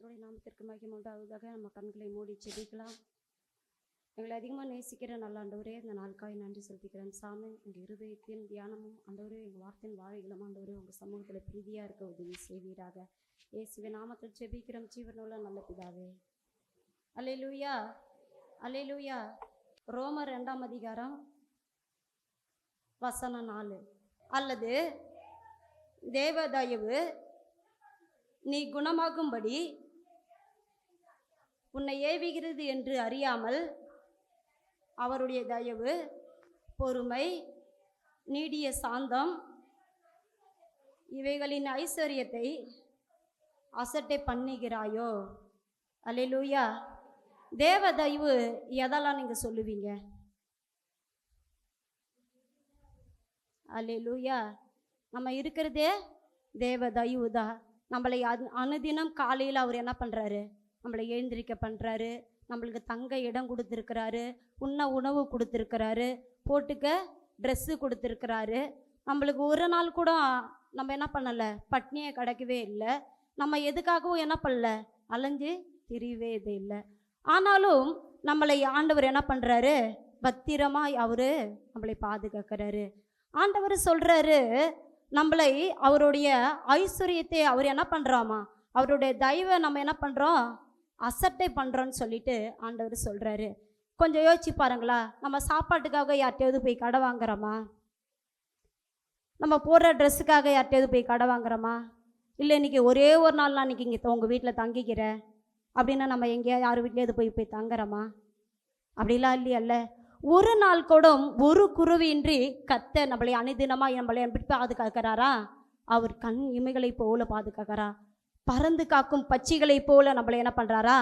கர்த்தருடைய நாமத்திற்கு மகிமை உண்டாவதாக. நம்ம கண்களை மூடி செபிக்கலாம். எங்களை அதிகமாக நேசிக்கிற நல்ல ஆண்டவரே, இந்த நாளுக்காய் நன்றி செலுத்திக்கிறேன் சாமி. எங்கள் இருதயத்தின் தியானமும் ஆண்டவரே, எங்கள் வார்த்தையின் வாழைகளும் ஆண்டவரே உங்கள் சமூகத்தில் பிரீதியாக இருக்க உதவி செய்வீராக. இயேசுவின் நாமத்தில் செபிக்கிறோம் ஜீவனுள்ள நல்ல பிதாவே. அல்லேலூயா, அல்லேலூயா. ரோமர் 2ஆம் அதிகாரம் வசனம் 4. அல்லது தேவ தயவு நீ குணமாகும்படி உன்னை ஏவுகிறது என்று அறியாமல் அவருடைய தயவு, பொறுமை, நீடிய சாந்தம் இவைகளின் ஐஸ்வர்யத்தை அசட்டை பண்ணுகிறாயோ? அல்லேலூயா. தேவ தயவு எதெல்லாம் நீங்கள் சொல்லுவீங்க? அல்லேலூயா. நம்ம இருக்கிறதே தேவ தயவு தான். நம்மளை அனுதினம் காலையில் அவர் என்ன பண்ணுறாரு? நம்மளை எழுந்திரிக்க பண்ணுறாரு. நம்மளுக்கு தங்க இடம் கொடுத்துருக்கிறாரு, உண்ண உணவு கொடுத்துருக்கிறாரு, போட்டுக்க ட்ரெஸ்ஸு கொடுத்துருக்கிறாரு. நம்மளுக்கு ஒரு நாள் கூட நம்ம என்ன பண்ணலை, பட்னியை கிடக்கவே இல்லை. நம்ம எதுக்காகவும் என்ன பண்ணல, அலைஞ்சு திரியவே இது இல்லை. ஆனாலும் நம்மளை ஆண்டவர் என்ன பண்ணுறாரு? பத்திரமாக அவர் நம்மளை பாதுகாக்கிறாரு. ஆண்டவர் சொல்கிறாரு, நம்மளை அவருடைய ஐஸ்வர்யத்தை அவர் என்ன பண்ணுறாமா, அவருடைய தயவை நம்ம என்ன பண்ணுறோம், அசட்டை பண்ணுறோன்னு சொல்லிட்டு ஆண்டவர் சொல்கிறாரு. கொஞ்சம் யோசிச்சு பாருங்களா. நம்ம சாப்பாட்டுக்காக யார்கிட்டையாவது போய் கடை வாங்குறோமா? நம்ம போடுற ட்ரெஸ்ஸுக்காக யார்கிட்டையாவது போய் கடை வாங்குறோமா? இல்லை இன்றைக்கி ஒரே ஒரு நாள் நான் இன்றைக்கி இங்கே உங்கள் வீட்டில் தங்கிக்கிறேன் அப்படின்னா நம்ம எங்கேயா யார் வீட்லேயாவது போய் தங்குறோமா? அப்படிலாம் இல்லையல்ல. ஒரு நாள் கூட ஒரு குருவின்றி கத்த நம்மளை அனுதினமாக நம்மளை எப்படி பாதுகாக்கிறாரா? அவர் கண் இமைகளை போல பாதுகாக்கிறா. பறந்து காக்கும் பட்சிகளை போல நம்மளை என்ன பண்ணுறாரா?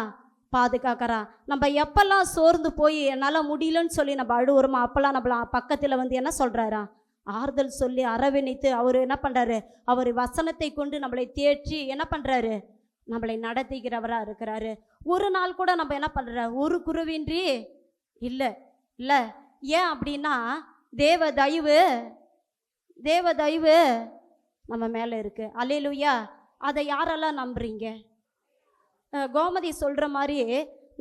பாதுகாக்கிறா. நம்ம எப்பெல்லாம் சோர்ந்து போய் என்னால் முடியலன்னு சொல்லி நம்ம அழுவுறோமா, அப்போல்லாம் நம்மள பக்கத்தில் வந்து என்ன சொல்கிறாரா? ஆறுதல் சொல்லி அரவணைத்து அவர் என்ன பண்ணுறாரு? அவர் வசனத்தை கொண்டு நம்மளை தேற்றி என்ன பண்ணுறாரு? நம்மளை நடத்திக்கிறவராக இருக்கிறாரு. ஒரு நாள் கூட நம்ம என்ன பண்ணுற, ஒரு குருவின்றி இல்லை இல்லை. ஏன் அப்படின்னா தேவ தயவு நம்ம மேலே இருக்குது. அல்லேலூயா. அதை யாரெல்லாம் நம்புறீங்க? கோமதி சொல்கிற மாதிரி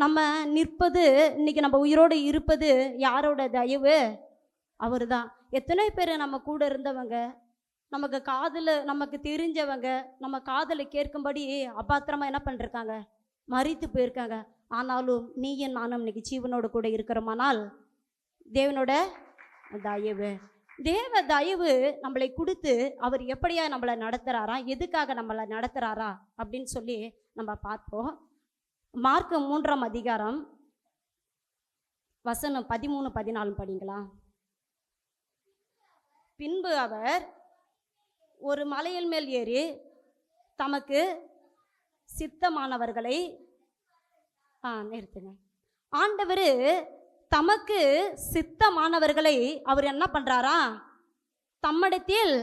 நம்ம நிற்பது, இன்றைக்கி நம்ம உயிரோடு இருப்பது யாரோட தயவு? அவர் தான். எத்தனை பேர் நம்ம கூட இருந்தவங்க, நமக்கு காதில் நமக்கு தெரிஞ்சவங்க, நம்ம காதில் கேட்கும்படி அபாத்திரமாக என்ன பண்ணிருக்காங்க, மரித்து போயிருக்காங்க. ஆனாலும் நீயும் நானும் இன்னைக்கு ஜீவனோடு கூட இருக்கிறோமானால் தேவனோட தயவு. தேவ தயவு நம்மளை கொடுத்து அவர் எப்படியா நம்மளை நடத்துகிறாரா, எதுக்காக நம்மளை நடத்துகிறாரா அப்படின்னு சொல்லி நம்ம பார்ப்போம். மார்க்கு 3ஆம் அதிகாரம் வசனம் 13, 14 படிங்களா. பின்பு அவர் ஒரு மலையின் மேல் ஏறி தமக்கு சித்தமானவர்களை நிறுத்துங்க. ஆண்டவர் தமக்கு சித்தமானவர்களை அவர் என்ன பண்ணுறாரா? தம்மிடத்தில்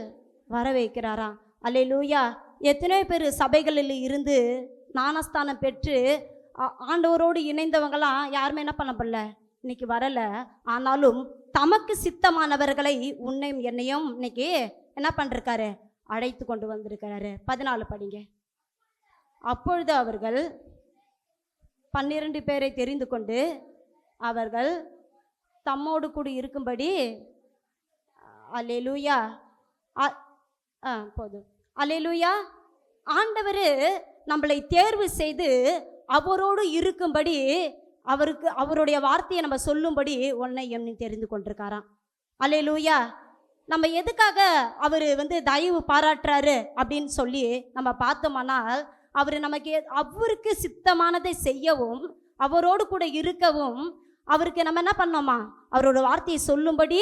வர வைக்கிறாரா. அல்லேலூயா. எத்தனை பேர் சபைகளில் இருந்து ஞானஸ்தானம் பெற்று ஆண்டவரோடு இணைந்தவங்களாம் யாருமே என்ன பண்ணப்படல, இன்னைக்கு வரலை. ஆனாலும் தமக்கு சித்தமானவர்களை உன்னையும் என்னையும் இன்னைக்கு என்ன பண்ணிருக்காரு? அழைத்து கொண்டு வந்திருக்கிறாரு. 14 படிங்க. அப்பொழுது அவர்கள் 12 பேரை தெரிந்து கொண்டு அவர்கள் தம்மோடு கூட இருக்கும்படி, அல்லேலூயா, போதும், அல்லேலூயா. ஆண்டவர் நம்மளை தேர்வு செய்து அவரோடு இருக்கும்படி, அவருக்கு அவருடைய வார்த்தையை நம்ம சொல்லும்படி உன்னை என்னை தெரிந்து கொண்டிருக்காராம். அல்லேலூயா. நம்ம எதுக்காக அவர் தயவு பாராட்டுறாரு அப்படின்னு சொல்லி நம்ம பார்த்தோமானால், அவர் நமக்கு அவருக்கு சித்தமானதை செய்யவும் அவரோடு கூட இருக்கவும் அவருக்கு நம்ம என்ன பண்ணோமா, அவரோட வார்த்தையை சொல்லும்படி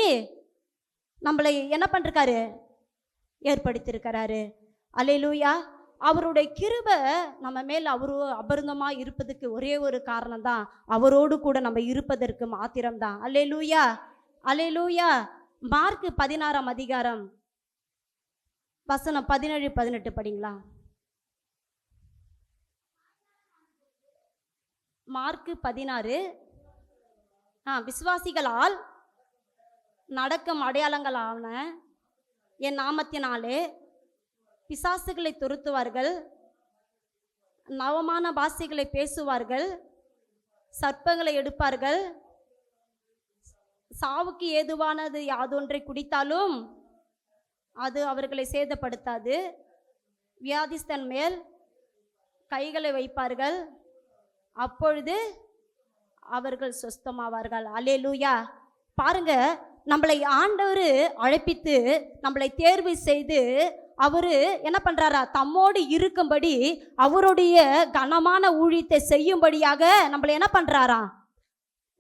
நம்மளை என்ன பண்ணிருக்காரு? ஏற்படுத்தியிருக்கிறாரு. அல்லேலூயா. அவருடைய கிருபை நம்ம மேல் அவரு அபரிதமாக இருப்பதுக்கு ஒரே ஒரு காரணம் தான், அவரோடு கூட நம்ம இருப்பதற்கு மாத்திரம்தான். அல்லேலூயா, அல்லேலூயா. மார்க்கு 16ஆம் அதிகாரம் வசனம் 17, 18 படிங்களா. மார்க்கு 16. விசுவாசிகளால் நடக்கும் அடையாளங்களான என் நாமத்தினாலே பிசாசுகளை துரத்துவார்கள், நவமான பாஷைகளை பேசுவார்கள், சர்ப்பங்களை எடுப்பார்கள், சாவுக்கு ஏதுவானது யாதொன்றை குடித்தாலும் அது அவர்களை சேதப்படுத்தாது, வியாதிஸ்தன் மேல் கைகளை வைப்பார்கள், அப்பொழுது அவர்கள் சொஸ்தமாவார்கள். அல்லேலூயா. பாருங்க, நம்மளை ஆண்டவர் அழைப்பித்து நம்மளை தேர்வு செய்து அவரு என்ன பண்றாரா, தம்மோடு இருக்கும்படி அவருடைய கனமான ஊழியத்தை செய்யும்படியாக நம்மளை என்ன பண்றாரா,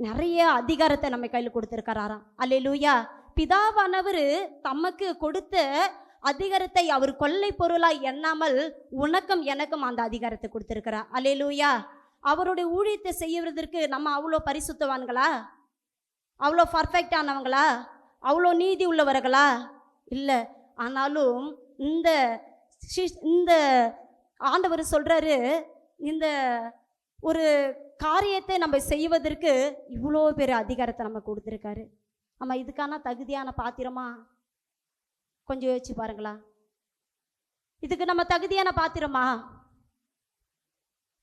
நிறைய அதிகாரத்தை நம்ம கையில் கொடுத்திருக்கிறாராம். அல்லேலூயா. பிதாவானவர் தமக்கு கொடுத்த அதிகாரத்தை அவர் கொள்ளை பொருளாய் எண்ணாமல் உனக்கும் எனக்கும் அந்த அதிகாரத்தை கொடுத்திருக்கிறார். அல்லேலூயா. அவருடைய ஊழியத்தை செய்வதற்கு நம்ம அவ்வளோ பரிசுத்தவான்களா, அவ்வளோ பர்ஃபெக்டானவங்களா, அவ்வளோ நீதி உள்ளவர்களா? இல்லை. ஆனாலும் இந்த ஆண்டவர் சொல்றாரு, இந்த ஒரு காரியத்தை நம்ம செய்வதற்கு இவ்வளோ பெரிய அதிகாரத்தை நம்ம கொடுத்துருக்காரு. நம்ம இதுக்கான தகுதியான பாத்திரமா? கொஞ்சம் யோசிச்சு பாருங்களா. இதுக்கு நம்ம தகுதியான பாத்திரமா?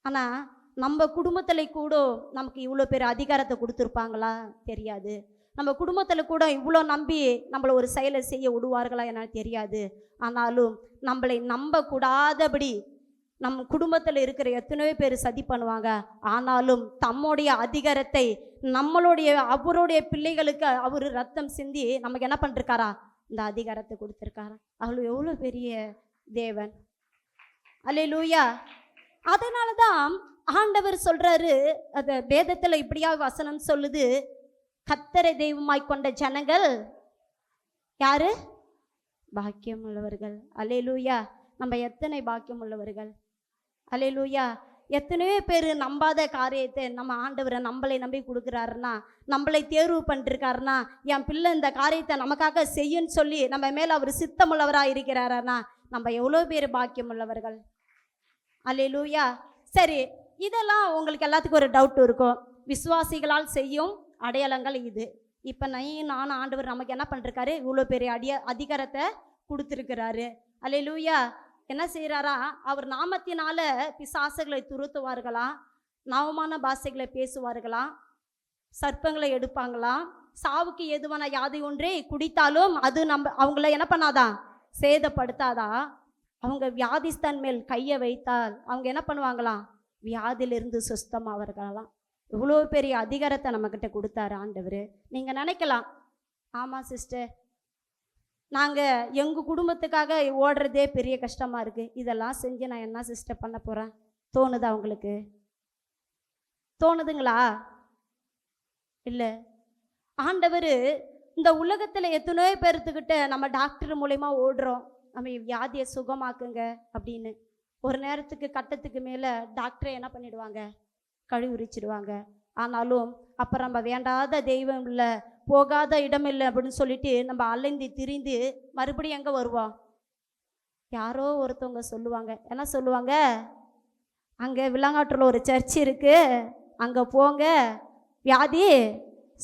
ஆனால் நம்ம குடும்பத்தில் கூட நமக்கு இவ்வளோ பெரிய அதிகாரத்தை கொடுத்துருப்பாங்களா? தெரியாது. நம்ம குடும்பத்தில் கூட இவ்வளோ நம்பி நம்மளை ஒரு செயலை செய்ய விடுவார்களா என்னால் தெரியாது. ஆனாலும் நம்மளை நம்பக்கூடாதபடி நம் குடும்பத்தில் இருக்கிற எத்தனையோ பேர் சதி பண்ணுவாங்க. ஆனாலும் தம்முடைய அதிகாரத்தை அவருடைய பிள்ளைகளுக்கு அவர் ரத்தம் சிந்தி நமக்கு என்ன பண்ணிருக்காரா, இந்த அதிகாரத்தை கொடுத்துருக்காரா. அவள் எவ்வளோ பெரிய தேவன். அல்லேலூயா. அதனால தான் ஆண்டவர் சொல்றாரு, அது வேதத்தில் இப்படியா வசனம் சொல்லுது, கர்த்தரை தெய்வமாய் கொண்ட ஜனங்கள் யாரு? பாக்கியம் உள்ளவர்கள். அல்லேலூயா. நம்ம எத்தனை பாக்கியம் உள்ளவர்கள். அல்லேலூயா. எத்தனையோ பேர் நம்பாத காரியத்தை நம்ம ஆண்டவரை நம்மளை நம்பி கொடுக்குறாருன்னா, நம்மளை தேர்வு பண்ணிருக்காருன்னா, என் பிள்ளை இந்த காரியத்தை நமக்காக செய்யுன்னு சொல்லி நம்ம மேலே அவர் சித்தமுள்ளவராக இருக்கிறாருன்னா நம்ம எவ்வளோ பேர் பாக்கியம் உள்ளவர்கள். அல்லேலூயா. சரி, இதெல்லாம் உங்களுக்கு எல்லாத்துக்கும் ஒரு டவுட் இருக்கும். விசுவாசிகளால் செய்யும் அடையாளங்கள் இது. இப்போ நானும் ஆண்டவர் நமக்கு என்ன பண்ணிருக்காரு, இவ்வளோ பெரிய அதிகாரத்தை கொடுத்துருக்கிறாரு. அல்லேலூயா. என்ன செய்கிறாரா, அவர் நாமத்தினால பிசாசுகளை துரத்துவார்களாம், நவமான பாஷைகளை பேசுவார்களாம், சர்ப்பங்களை எடுப்பாங்களாம், சாவுக்கு எதுவான யாதை ஒன்றே குடித்தாலும் அது அவங்கள என்ன பண்ணாதான், சேதப்படுத்தாதா. அவங்க வியாதிஸ்தான் மேல் கையை வைத்தால் அவங்க என்ன பண்ணுவாங்களாம், வியாதியிலிருந்து சுஸ்தமாவார்களாம். இவ்வளோ பெரிய அதிகாரத்தை நம்மக்கிட்ட கொடுத்தாரு ஆண்டவர். நீங்கள் நினைக்கலாம், ஆமாம் சிஸ்டர், நாங்கள் எங்கள் குடும்பத்துக்காக ஓடுறதே பெரிய கஷ்டமாக இருக்குது, இதெல்லாம் செஞ்சு நான் என்ன சிஸ்டர் பண்ண போகிறேன் தோணுதா உங்களுக்கு? தோணுதுங்களா? இல்லை. ஆண்டவர் இந்த உலகத்தில் எத்தனையோ பேர்த்துக்கிட்ட நம்ம டாக்டர் மூலயமா ஓடுறோம், நம்ம வியாதியை சுகமாக்குங்க அப்படின்னு. ஒரு நேரத்துக்கு கட்டத்துக்கு மேலே டாக்டரை என்ன பண்ணிடுவாங்க, கழுவுரிச்சிடுவாங்க. ஆனாலும் அப்புறம் நம்ம வேண்டாத தெய்வம் இல்லை, போகாத இடம் இல்லை அப்படின்னு சொல்லிட்டு நம்ம அலைந்து திரிந்து மறுபடியும் எங்கே வருவோம்? யாரோ ஒருத்தவங்க சொல்லுவாங்க, என்ன சொல்லுவாங்க, அங்கே விலங்காட்டில் ஒரு சர்ச் இருக்குது, அங்கே போங்க வியாதி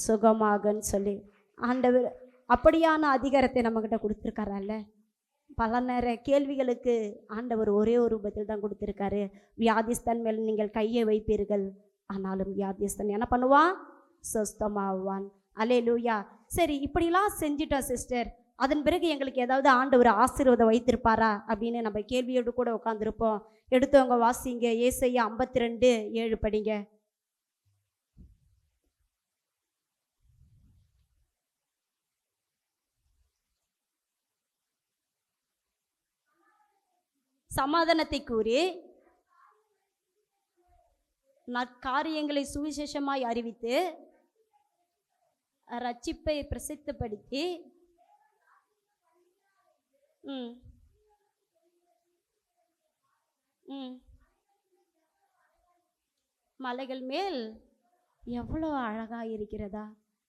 சுகமாகுன்னு சொல்லி. ஆண்டவர் அப்படியான அதிகாரத்தை நம்மக்கிட்ட கொடுத்துருக்காரல்ல. பல நேர கேள்விகளுக்கு ஆண்டவர் ஒரே ஒரு பதில் தான் கொடுத்துருக்காரு, வியாதிஸ்தன் மேல் நீங்கள் கையை வைப்பீர்கள், ஆனாலும் வியாதிஸ்தன் என்ன பண்ணுவான், சுஸ்தமாவான். அல்லேலூயா. சரி, இப்படிலாம் செஞ்சிட்டோம் சிஸ்டர், அதன் பிறகு எங்களுக்கு ஏதாவது ஆண்டவர் ஆசீர்வாதம் வைத்திருப்பாரா அப்படின்னு நம்ம கேள்வியோடு கூட உட்காந்துருப்போம். எடுத்தவங்க வாசிங்க, ஏசாயா 52:7 படிங்க. சமாதானத்தை கூறி நற்காரியங்களை சுவிசேஷமாய் அறிவித்து ரட்சிப்பை பிரசித்தப்படுத்தி மலைகள் மேல் எவ்வளோ அழகாக இருக்கிறதா.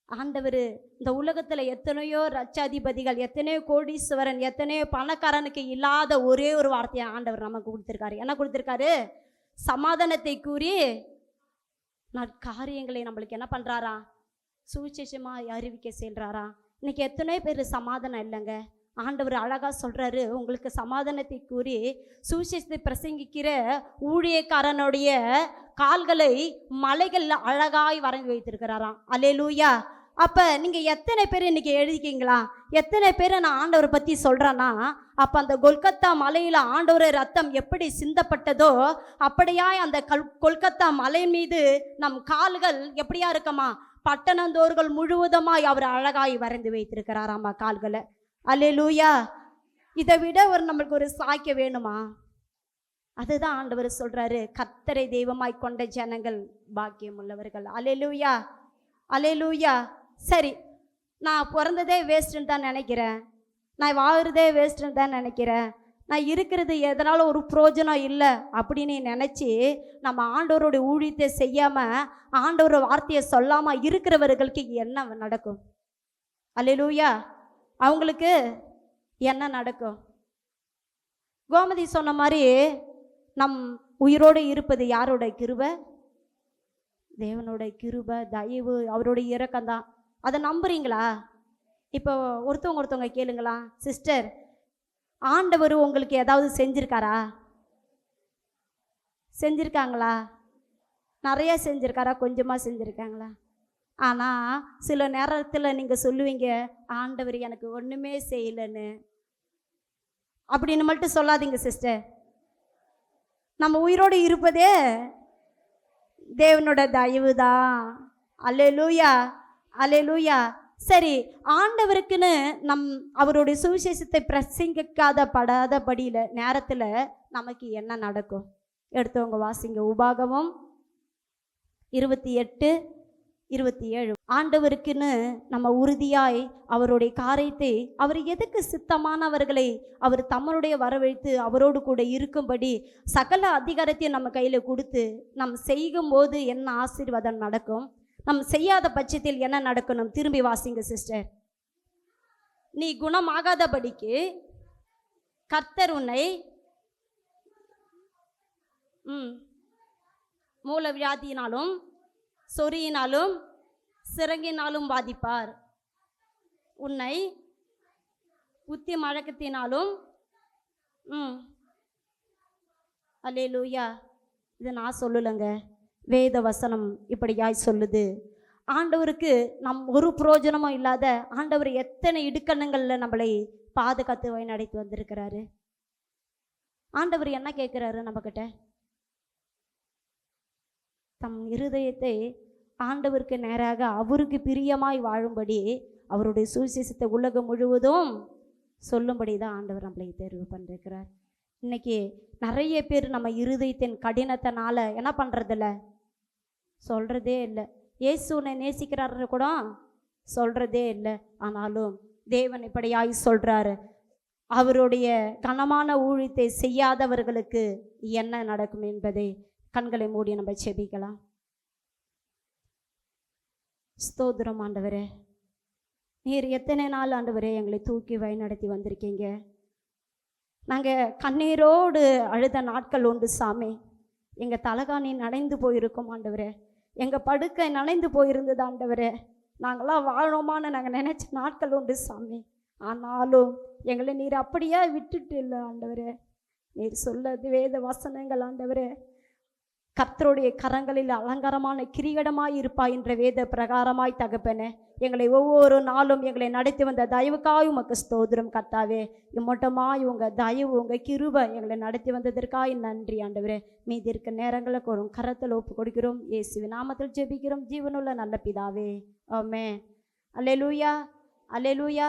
ஆண்டவர் இந்த உலகத்தில் எத்தனையோ ரட்சாதிபதிகள், எத்தனையோ கோடீஸ்வரன், எத்தனையோ பணக்காரனுக்கு இல்லாத ஒரே ஒரு வார்த்தையை ஆண்டவர் நமக்கு கொடுத்துருக்காரு. என்ன கொடுத்துருக்காரு? சமாதானத்தை கூறி நற்காரியங்களை நம்மளுக்கு என்ன பண்ணுறாரா, சுவிசேஷமாக அறிவிக்க செல்றாரா. இன்னைக்கு எத்தனை பேர் சமாதானம் இல்லைங்க. ஆண்டவர் அழகா சொல்றாரு, உங்களுக்கு சமாதானத்தை கூறி சுவிசேஷத்தை பிரசங்கிக்கிற ஊழியக்காரனுடைய கால்களை மலைகள்ல அழகாய் வரைந்து வைத்திருக்கிறாராம். அல்லேலூயா. அப்ப நீங்க எத்தனை பேர் இன்னைக்கு எழுதிக்கீங்களா? எத்தனை பேரை நான் ஆண்டவரை பத்தி சொல்றேன்னா, அப்ப அந்த கொல்கத்தா மலையில ஆண்டவர் ரத்தம் எப்படி சிந்தப்பட்டதோ அப்படியாய் அந்த கொல்கத்தா மலை மீது நம் கால்கள் எப்படியா இருக்கமா, பட்டணந்தோர்கள் முழுவதுமாய் அவர் அழகாய் வரைந்து வைத்திருக்கிறாராமா கால்களை. அல்லேலூயா. இதை விட நம்மளுக்கு ஒரு சாய்க்க வேணுமா? அதுதான் ஆண்டவர் சொல்றாரு, கர்த்தரை தெய்வமாய் கொண்ட ஜனங்கள் பாக்கியம் உள்ளவர்கள். அல்லேலூயா, அல்லேலூயா. சரி, நான் பிறந்ததே வேஸ்ட்டுன்னு தான் நினைக்கிறேன், நான் வாழ்கிறதே வேஸ்ட்டுன்னு தான் நினைக்கிறேன், நான் இருக்கிறது எதனால ஒரு பிரயோஜனம் இல்லை அப்படின்னு நினச்சி நம்ம ஆண்டவருடைய ஊழியத்தை செய்யாமல் ஆண்டவர் வார்த்தையை சொல்லாமல் இருக்கிறவர்களுக்கு என்ன நடக்கும்? அல்லேலூயா. அவங்களுக்கு என்ன நடக்கும்? கோமதி சொன்ன மாதிரி நம் உயிரோடு இருப்பது யாரோட கிருபை? தேவனோட கிருபை, தயவு, அவருடைய இரக்கம்தான். அதை நம்புறீங்களா? இப்போ ஒருத்தவங்க கேளுங்களா, சிஸ்டர், ஆண்டவர் உங்களுக்கு ஏதாவது செஞ்சிருக்காரா? செஞ்சிருக்காங்களா? நிறைய செஞ்சிருக்காரா? கொஞ்சமாக செஞ்சுருக்காங்களா? ஆனால் சில நேரத்தில் நீங்கள் சொல்லுவீங்க, ஆண்டவர் எனக்கு ஒன்றுமே செய்யலைன்னு. அப்படின்னு மட்டும் சொல்லாதீங்க சிஸ்டர். நம்ம உயிரோடு இருப்பதே தேவனோட தயவு தான். அல்லேலூயா, அல்லேலூயா. சரி, ஆண்டவருக்குன்னு அவருடைய சுவிசேஷத்தை பிரசங்கிக்காத படாதபடியில் நேரத்தில் நமக்கு என்ன நடக்கும்? எடுத்தவங்க வாசிங்க, உபாகமம் 28:27. ஆண்டவருக்குன்னு நம்ம உறுதியாய் அவருடைய காரியத்தை, அவர் எதுக்கு சித்தமானவர்களை அவர் தம்முடைய வரவழைத்து அவரோடு கூட இருக்கும்படி சகல அதிகாரத்தையும் நம்ம கையில் கொடுத்து நம் செய்யும்போது என்ன ஆசீர்வாதம் நடக்கும், நம் செய்யாத பட்சத்தில் என்ன நடக்கணும்? திரும்பி வாசிங்க சிஸ்டர். நீ குணமாகாதபடிக்கு கர்த்தர் உன்னை மூல வியாதியினாலும் சொறியினாலும் சிறங்கினாலும் பாதிப்பார். உன்னை புத்தி மழக்கத்தினாலும் அல்லேலூயா. இதை நான் சொல்லலைங்க, வேத வசனம் இப்படியாய் சொல்லுது. ஆண்டவருக்கு நம் ஒரு பிரயோஜனமும் இல்லாத ஆண்டவர் எத்தனை இடுக்கணங்களில் நம்மளை பாதுகாத்து வழிநடத்தி வந்திருக்கிறாரு. ஆண்டவர் என்ன கேட்குறாரு நம்மக்கிட்ட? தம் இருதயத்தை ஆண்டவருக்கு நேராக அவருக்கு பிரியமாய் வாழும்படி அவருடைய சுவிசேஷத்தை உலகம் முழுவதும் சொல்லும்படி தான் ஆண்டவர் நம்மளை தேர்வு பண்ணிருக்கிறார். இன்னைக்கு நிறைய பேர் நம்ம இருதயத்தின் கடினத்தினால என்ன பண்ணுறதில்ல, சொல்கிறதே இல்லை. இயேசுனை நேசிக்கிறாரு கூட சொல்கிறதே இல்லை. ஆனாலும் தேவன் இப்படியாய் சொல்கிறாரு, அவருடைய கனமான ஊழியத்தை செய்யாதவர்களுக்கு என்ன நடக்கும் என்பதை கண்களை மூடி நம்ம செபிக்கலாம். ஸ்தோத்திரம் ஆண்டவரே, நீர் எத்தனை நாள் ஆண்டவரே எங்களை தூக்கி வழி நடத்தி வந்திருக்கீங்க. நாங்கள் கண்ணீரோடு அழுத நாட்கள் உண்டு சாமி. எங்கள் தலகாணி நனைந்து போயிருக்கோம் ஆண்டவரே, எங்கள் படுக்கை நனைந்து போயிருந்தது ஆண்டவரே. நாங்களாம் வாழோமான்னு நாங்கள் நினச்ச நாட்கள் உண்டு சாமி. ஆனாலும் எங்களை நீர் அப்படியே விட்டுட்டு இல்லை ஆண்டவரே. நீர் சொல்லது வேத வசனங்கள் ஆண்டவரே, கர்த்தருடைய கரங்களில் அலங்காரமான கிரீடமாய் இருப்பாய் என்ற வேத பிரகாரமாய் தகப்பனே, எங்களை ஒவ்வொரு நாளும் எங்களை நடத்தி வந்த தயவுக்காய் உமக்கு ஸ்தோத்திரம் கர்த்தாவே. இம்மட்டமாய் உங்கள் தயவு, உங்கள் கிருபை எங்களை நடத்தி வந்ததற்காய் நன்றி ஆண்டவரே. மீதி இருக்க நேரங்களுக்கு ஒரு கரத்தில் ஒப்பு கொடுக்கிறோம். இயேசுவின் நாமத்தில் ஜெபிக்கிறோம் ஜீவனுள்ள நல்ல பிதாவே, ஆமென். அல்லேலூயா, அல்லேலூயா.